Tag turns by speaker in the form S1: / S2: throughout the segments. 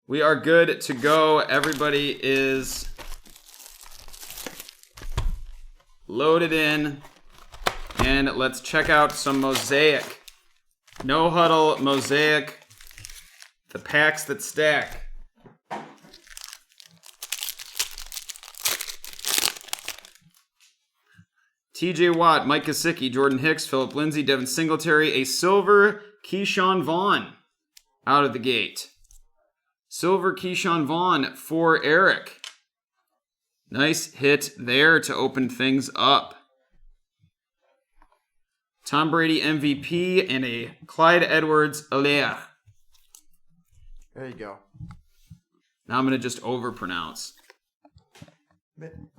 S1: We are good to go. Everybody is loaded in. And let's check out some Mosaic. No Huddle, Mosaic. The packs that stack. TJ Watt, Mike Gesicki, Jordan Hicks, Philip Lindsay, Devin Singletary, a silver Keyshawn Vaughn out of the gate. Silver Keyshawn Vaughn for Eric. Nice hit there to open things up. Tom Brady MVP and a Clyde Edwards-Helaire.
S2: There you go.
S1: Now I'm going to just overpronounce.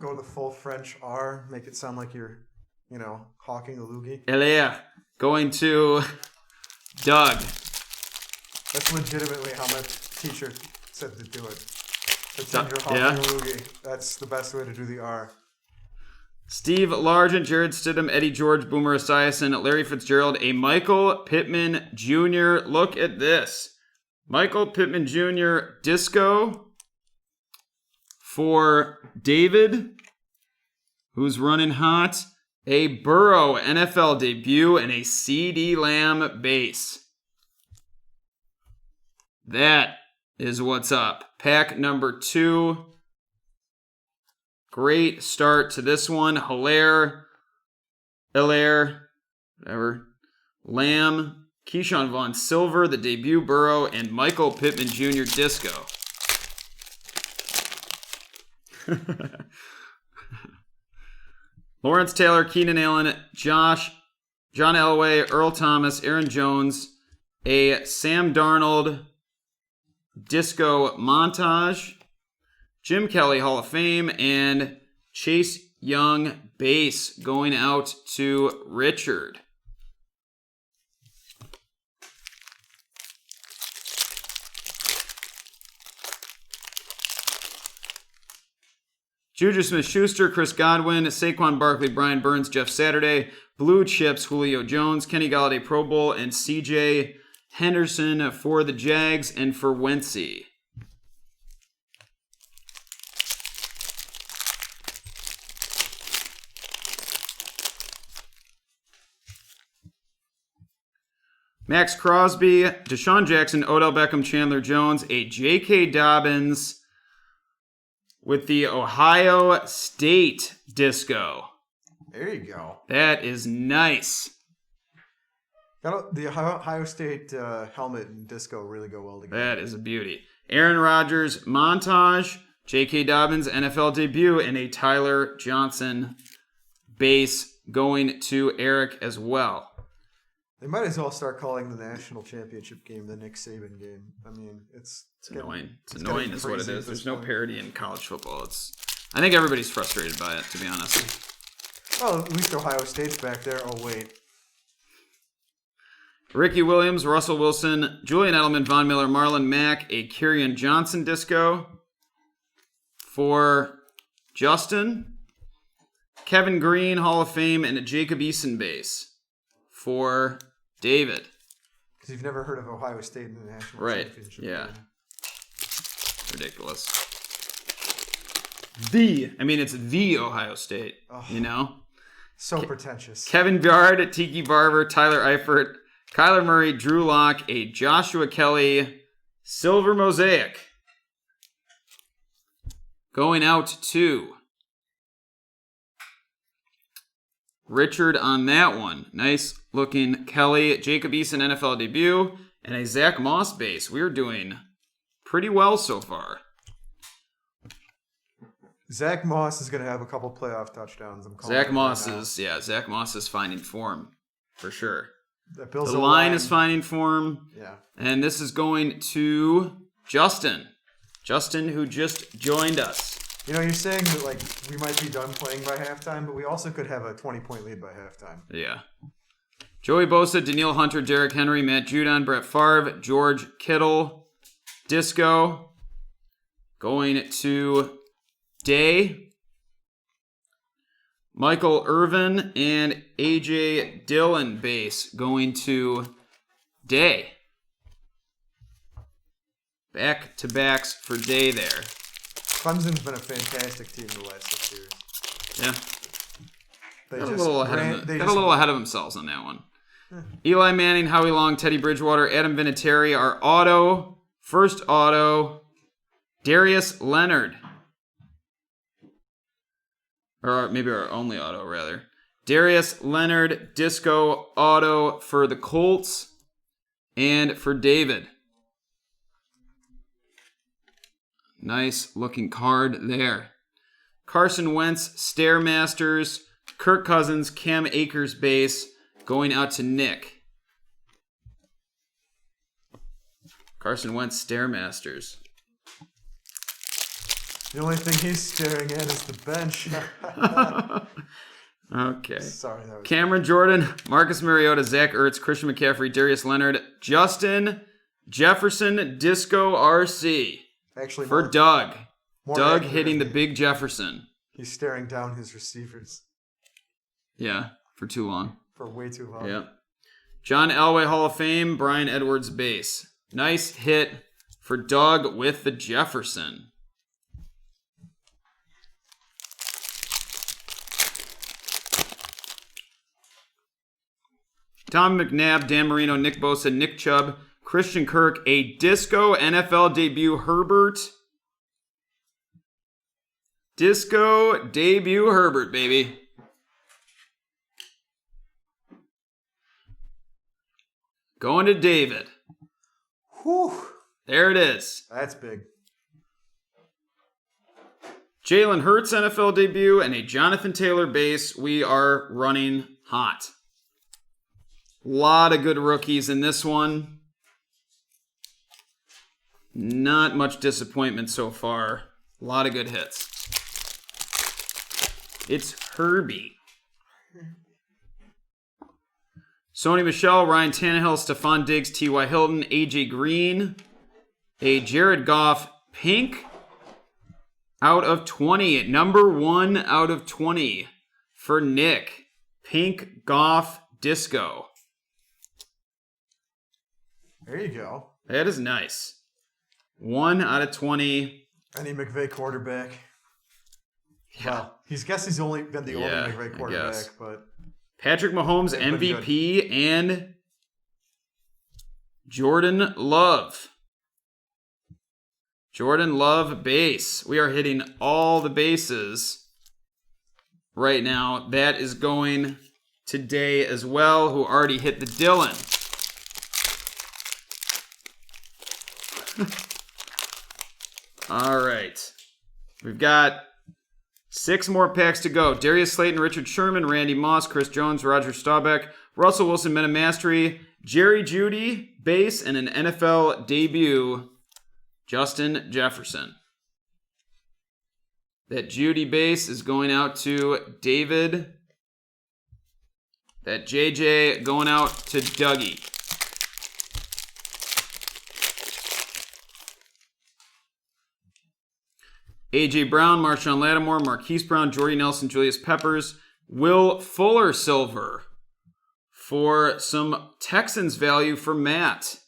S2: Go the full French R. Make it sound like you're, hawking a loogie.
S1: Helaire going to Doug.
S2: That's legitimately how my teacher said to do it. Pretend you're hawking a loogie. That's the best way to do the R.
S1: Steve Largent, Jared Stidham, Eddie George, Boomer Esiason, Larry Fitzgerald, a Michael Pittman Jr. Look at this. Michael Pittman Jr. Disco for David, who's running hot. A Burrow NFL debut and a CD Lamb base. That is what's up. Pack number 2. Great start to this one. Helaire, whatever. Lamb, Keyshawn Vaughn Silver, the debut Burrow, and Michael Pittman Jr. Disco. Lawrence Taylor, Keenan Allen, John Elway, Earl Thomas, Aaron Jones, a Sam Darnold Disco montage, Jim Kelly Hall of Fame, and Chase Young base going out to Richard. Juju Smith-Schuster, Chris Godwin, Saquon Barkley, Brian Burns, Jeff Saturday, Blue Chips, Julio Jones, Kenny Galladay Pro Bowl, and CJ Henderson for the Jags and for Wentzy. Max Crosby, Deshaun Jackson, Odell Beckham, Chandler Jones, a J.K. Dobbins with the Ohio State Disco.
S2: There you go.
S1: That is nice.
S2: The Ohio State helmet and disco really go well together.
S1: That is a beauty. Aaron Rodgers montage, J.K. Dobbins NFL debut, and a Tyler Johnson base going to Eric as well.
S2: They might as well start calling the national championship game the Nick Saban game. I mean, it's
S1: annoying. It's annoying is what it is. There's no parity in college football. I think everybody's frustrated by it, to be honest.
S2: Well, at least Ohio State's back there. Oh, wait.
S1: Ricky Williams, Russell Wilson, Julian Edelman, Von Miller, Marlon Mack, a Kerryon Johnson disco for Justin. Kevin Green, Hall of Fame, and a Jacob Eason base for David.
S2: Because you've never heard of Ohio State in the national championship.
S1: Yeah. Ridiculous. It's the Ohio State,
S2: So pretentious.
S1: Kevin Byard, Tiki Barber, Tyler Eifert, Kyler Murray, Drew Lock, a Joshua Kelly Silver Mosaic. Going out to Richard on that one. Nice looking Kelly. Jacob Eason NFL debut. And a Zach Moss base. We're doing pretty well so far.
S2: Zach Moss is going to have a couple playoff touchdowns.
S1: Zach Moss is finding form for sure.
S2: The
S1: line is finding form.
S2: Yeah.
S1: And this is going to Justin. Justin, who just joined us.
S2: You're saying that we might be done playing by halftime, but we also could have a 20-point lead by halftime.
S1: Yeah. Joey Bosa, Daniil Hunter, Derrick Henry, Matt Judon, Brett Favre, George Kittle, Disco. Going to Day. Michael Irvin and A.J. Dillon base going to Day. Back-to-backs for Day there.
S2: Clemson's been a fantastic team the last 6 years.
S1: Yeah.
S2: They
S1: Got a
S2: just
S1: little ahead of themselves on that one. Eli Manning, Howie Long, Teddy Bridgewater, Adam Vinatieri, our auto. First auto, Darius Leonard. Or maybe our only auto, rather. Darius Leonard, disco auto for the Colts and for David. Nice looking card there. Carson Wentz, Stairmasters, Kirk Cousins, Cam Akers base going out to Nick. Carson Wentz, Stairmasters.
S2: The only thing he's staring at is the bench.
S1: Okay.
S2: Sorry, that was
S1: Cameron Jordan, Marcus Mariota, Zach Ertz, Christian McCaffrey, Darius Leonard, Justin Jefferson, Disco RC.
S2: actually
S1: For
S2: more,
S1: Doug.
S2: more
S1: Doug
S2: accurate.
S1: hitting the big Jefferson.
S2: He's staring down his receivers
S1: Yeah, for too long.
S2: for way too long.
S1: Yeah. John Elway, Hall of Fame, Brian Edwards base. Nice hit for Doug with the Jefferson. Tom McNabb, Dan Marino, Nick Bosa, Nick Chubb, Christian Kirk, a disco NFL debut Herbert. Disco debut Herbert, baby. Going to David.
S2: Whew.
S1: There it is.
S2: That's big.
S1: Jalen Hurts NFL debut and a Jonathan Taylor base. We are running hot. Lot of good rookies in this one. Not much disappointment so far. A lot of good hits. It's Herbie. Sony Michel, Ryan Tannehill, Stephon Diggs, T.Y. Hilton, A.J. Green, a Jared Goff pink out of 20. Number 1 out of 20 for Nick. Pink Goff Disco.
S2: There you go.
S1: That is nice. 1 out of 20.
S2: Any McVay quarterback.
S1: Yeah.
S2: Well, he's only been the only McVay
S1: I
S2: quarterback,
S1: guess.
S2: but
S1: Patrick Mahomes
S2: They've been
S1: MVP and Jordan Love. Jordan Love base. We are hitting all the bases right now. That is going today as well, who already hit the Dylan. All right. We've got 6 more packs to go. Darius Slayton, Richard Sherman, Randy Moss, Chris Jones, Roger Staubach, Russell Wilson, Meta Mastery, Jerry Jeudy, base, and an NFL debut, Justin Jefferson. That Jeudy base is going out to David. That JJ going out to Dougie. A.J. Brown, Marshawn Lattimore, Marquise Brown, Jordy Nelson, Julius Peppers, Will Fuller silver for some Texans value for Matt.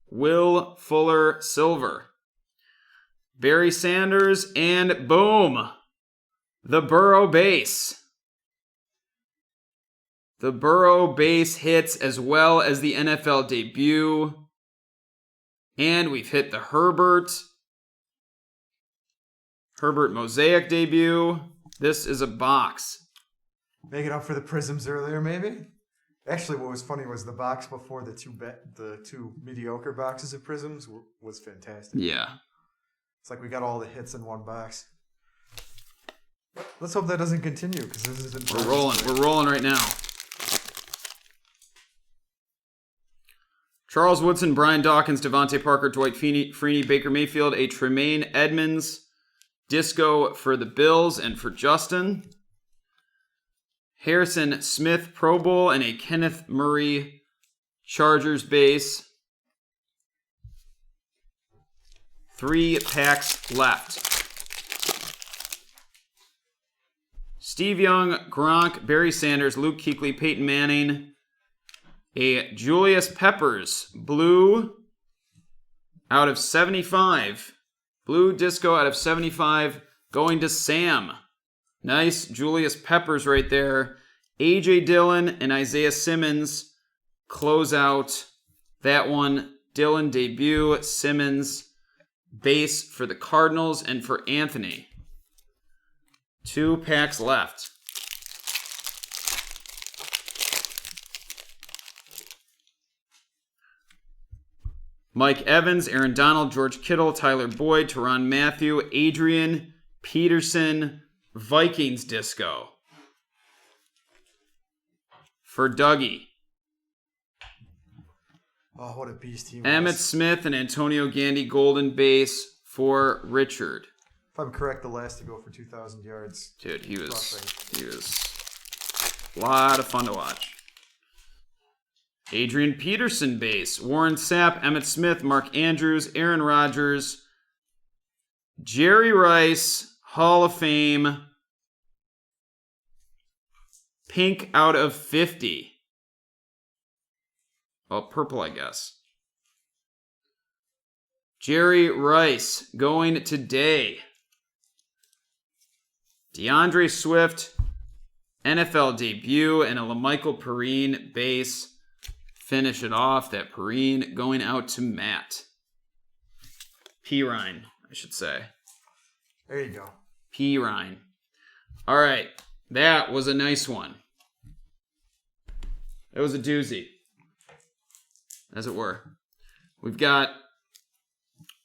S1: Will Fuller silver. Barry Sanders, and boom, the Burrow base. The Burrow base hits as well as the NFL debut. And we've hit the Herbert Mosaic debut. This is a box.
S2: making up for the prisms earlier, maybe. Actually, what was funny was the box before the two mediocre boxes of prisms was fantastic.
S1: Yeah.
S2: It's like we got all the hits in one box. Let's hope that doesn't continue, because this isn't.
S1: We're rolling. We're rolling right now. Charles Woodson, Brian Dawkins, Devontae Parker, Dwight Freeney, Baker Mayfield, a Tremaine Edmonds disco for the Bills and for Justin. Harrison Smith Pro Bowl and a Kenneth Murray Chargers base. 3 packs left. Steve Young, Gronk, Barry Sanders, Luke Kuechly, Peyton Manning, a Julius Peppers blue out of 75. Blue disco out of 75 going to Sam. Nice Julius Peppers right there. A.J. Dillon and Isaiah Simmons close out that one. Dillon debut, Simmons base for the Cardinals and for Anthony. 2 packs left. Mike Evans, Aaron Donald, George Kittle, Tyler Boyd, Tyrann Mathieu, Adrian Peterson, Vikings disco. For Dougie.
S2: Oh, what a beast he was.
S1: Emmitt Smith and Antonio Gandy golden base for Richard.
S2: If I'm correct, the last to go for 2,000 yards.
S1: Dude, he was a lot of fun to watch. Adrian Peterson base. Warren Sapp, Emmitt Smith, Mark Andrews, Aaron Rodgers, Jerry Rice, Hall of Fame. Pink out of 50. Well, purple, I guess. Jerry Rice going today. DeAndre Swift, NFL debut, and a LaMichael Perrine base. Finish it off. That Perrine going out to Matt. Perrine, I should say.
S2: There you go.
S1: Perrine. All right. That was a nice one. It was a doozy, as it were. We've got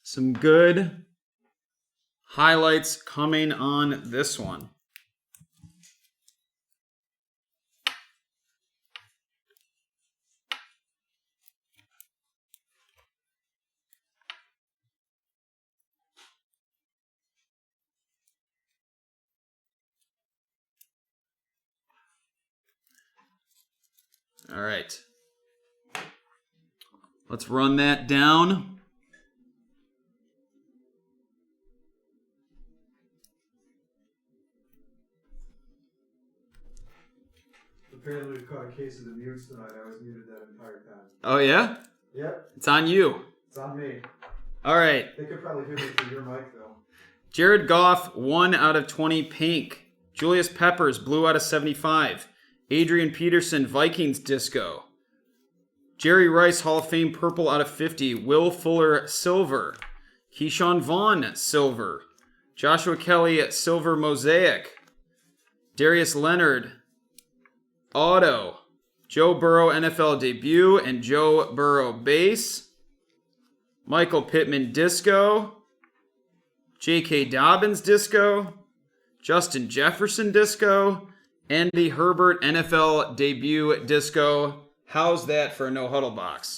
S1: some good highlights coming on this one. All right. Let's run that down.
S2: Apparently we caught a case of the mutes tonight. I was muted that entire time.
S1: Oh, yeah?
S2: Yep.
S1: It's on you.
S2: It's on me.
S1: All right.
S2: They could probably hear me through your mic, though.
S1: Jared Goff, 1 out of 20 pink. Julius Peppers, blue out of 75. Adrian Peterson, Vikings disco. Jerry Rice, Hall of Fame, purple out of 50. Will Fuller, silver. Keyshawn Vaughn, silver. Joshua Kelly, silver mosaic. Darius Leonard, auto. Joe Burrow, NFL debut, and Joe Burrow base. Michael Pittman, disco. J.K. Dobbins, disco. Justin Jefferson, disco. Andy Herbert, NFL debut, disco. How's that for a no-huddle box?